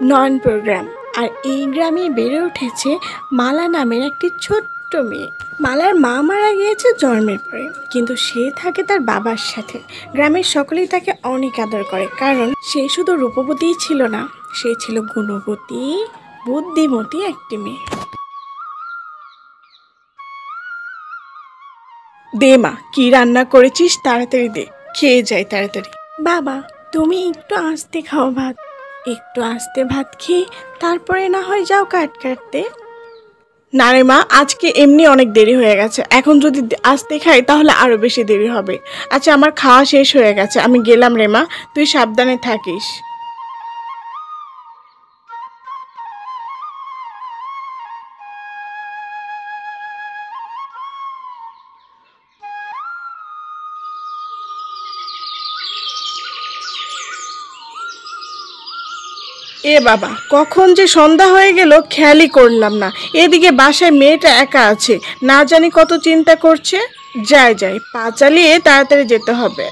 নয়ন programme. আর এই গ্রামে বেড়ে উঠেছে মালা নামের একটি ছোট্ট মেয়ে। মালার মা মারা গিয়েছে জন্মের পরে, কিন্তু সে থাকে তার বাবার সাথে। গ্রামের সকলেই তাকে অনেক আদর করে, কারণ সে শুধু রূপবতীই ছিল না, সে ছিল গুণবতী, বুদ্ধিমতী একটি মেয়ে। দে মা, কি রান্না করেছিস তাড়াতাড়ি দে, খেয়ে যাই তাড়াতাড়ি। বাবা, তুমি একটু আস্তে খাও ভাত। একটু আস্তে ভাত খেয়ে তারপরে না হয় যাও কাট কাটতে। না রে মা, আজকে এমনি অনেক দেরি হয়ে গেছে, এখন যদি আস্তে খাই তাহলে আরো বেশি দেরি হবে। আচ্ছা, আমার খাওয়া শেষ হয়ে গেছে, আমি গেলাম রে মা, তুই সাবধানে থাকিস। এ বাবা, কখন যে সন্ধ্যা হয়ে গেল খেয়ালই করলাম না। এদিকে বাসায় মেয়েটা একা আছে, না জানি কত চিন্তা করছে। যাই যাই, পা চালিয়ে তাড়াতাড়ি যেতে হবে।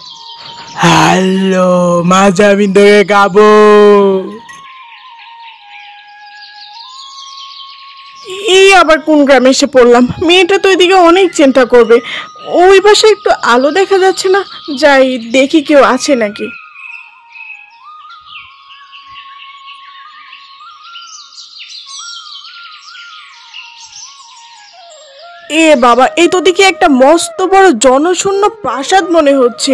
হ্যালো, মাজা বিন্দুকে গাবো। এই আবার কোন গ্রামে এসে পড়লাম? মেয়েটা তো এদিকে অনেক চিন্তা করবে। ওই পাশে একটু আলো দেখা যাচ্ছে না, যাই দেখি কেউ আছে নাকি। এ বাবা, এই তো দেখি একটা মস্ত বড় জনশূন্য প্রাসাদ মনে হচ্ছে।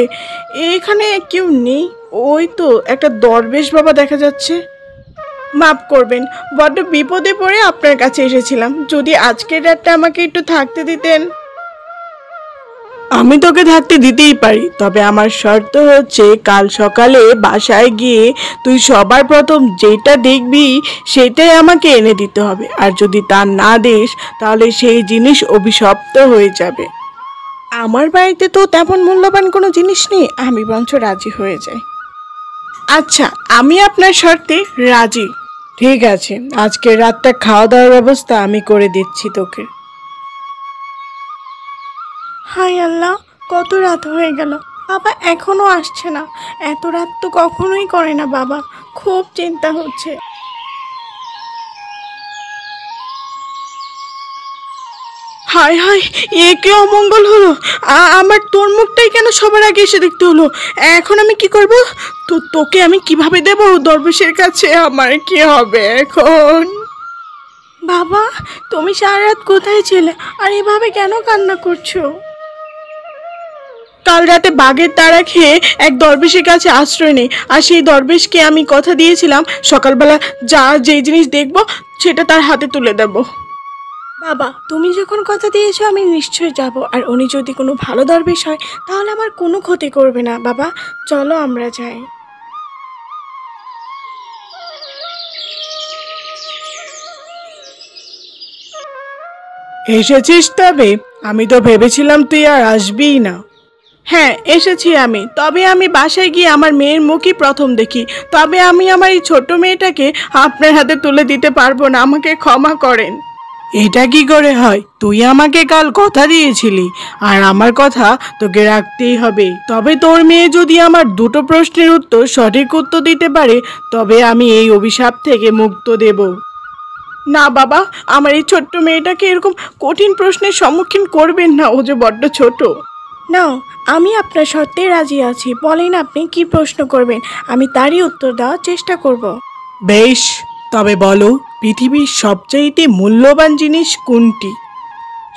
এখানে কেউ নেই। ওই তো একটা দরবেশ বাবা দেখা যাচ্ছে। মাফ করবেন, বড্ড বিপদে পড়ে আপনার কাছে এসেছিলাম। যদি আজকের রাতটা আমাকে একটু থাকতে দিতেন। আমি তোকে থাকতে দিতেই পারি, তবে আমার শর্ত হচ্ছে কাল সকালে বাসায় গিয়ে তুই সবার প্রথম যেটা দেখবি সেটাই আমাকে এনে দিতে হবে। আর যদি তা না দিস তাহলে সেই জিনিস অভিশপ্ত হয়ে যাবে। আমার বাড়িতে তো তেমন মূল্যবান কোনো জিনিস নেই, আমি বরঞ্চ রাজি হয়ে যাই। আচ্ছা, আমি আপনার শর্তে রাজি। ঠিক আছে, আজকের রাতটা খাওয়া দাওয়ার ব্যবস্থা আমি করে দিচ্ছি তোকে। হায় আল্লাহ, কত রাত হয়ে গেল, বাবা এখনো আসছে না। এত রাত তো কখনোই করে না বাবা, খুব চিন্তা হচ্ছে। হায় হায়, এ কি অমঙ্গল হলো? আমার তোর মুখটাই কেন সবার আগে এসে দেখতে হলো? এখন আমি কি করব? তোকে আমি কিভাবে দেব দরবেশের কাছে? আমার কি হবে এখন? বাবা, তুমি সারা রাত কোথায় ছিলে, আর এভাবে কেন কান্না করছো? কাল রাতে বাঘের তাড়া খেয়ে এক দরবেশের কাছে আশ্রয় নেই, আর সেই দরবেশকে আমি কথা দিয়েছিলাম সকালবেলা যেই জিনিস দেখব সেটা তার হাতে তুলে দেব। বাবা, তুমি যখন কথা দিয়েছো আমি নিশ্চয়ই যাব, আর উনি যদি কোনো ভালো দরবেশ হয় তাহলে আমার কোনো ক্ষতি করবে না। বাবা, চলো আমরা যাই। এসেছিস তবে? আমি তো ভেবেছিলাম তুই আর আসবিই না। হ্যাঁ, এসেছি আমি, তবে আমি বাসায় গিয়ে আমার মেয়ের মুখই প্রথম দেখি। তবে আমি আমার এই ছোট্ট মেয়েটাকে আপনার হাতে তুলে দিতে পারবো না, আমাকে ক্ষমা করেন। এটা কি করে হয়? তুই আমাকে কাল কথা দিয়েছিলি, আর আমার কথা তোকে রাখতেই হবে। তবে তোর মেয়ে যদি আমার দুটো প্রশ্নের উত্তর সঠিক উত্তর দিতে পারে তবে আমি এই অভিশাপ থেকে মুক্ত দেব। না বাবা, আমার এই ছোট্ট মেয়েটাকে এরকম কঠিন প্রশ্নের সম্মুখীন করবেন না, ও যে বড্ড ছোট। না, আমি আপনার শর্তে রাজি আছি। বলেন আপনি কি প্রশ্ন করবেন, আমি তারই উত্তর দেওয়ার চেষ্টা করব। বেশ, তবে বলো, পৃথিবীর সবচাইতে মূল্যবান জিনিস কোনটি?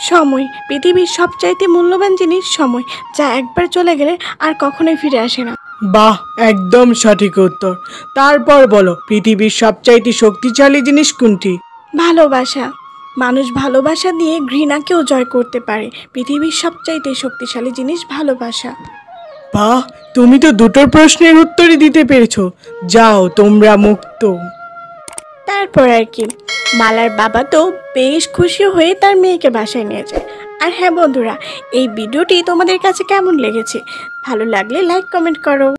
সময়। পৃথিবীর সবচাইতে মূল্যবান জিনিস সময়, যা একবার চলে গেলে আর কখনোই ফিরে আসে না। বাহ, একদম সঠিক উত্তর। তারপর বলো, পৃথিবীর সবচাইতে শক্তিশালী জিনিস কোনটি? ভালোবাসা। মানুষ ভালোবাসা দিয়ে ঘৃণাকেও জয় করতে পারে। পৃথিবীর সবচাইতে শক্তিশালী জিনিস ভালোবাসা। বাহ, তুমি তো দুটোর প্রশ্নের উত্তরই দিতে পেরেছো। যাও, তোমরা মুক্ত। তারপর আর কি, মালার বাবা তো বেশ খুশি হয়ে তার মেয়েকে বাসায় নিয়ে যায়। আর হ্যাঁ বন্ধুরা, এই ভিডিওটি তোমাদের কাছে কেমন লেগেছে? ভালো লাগলে লাইক কমেন্ট করো।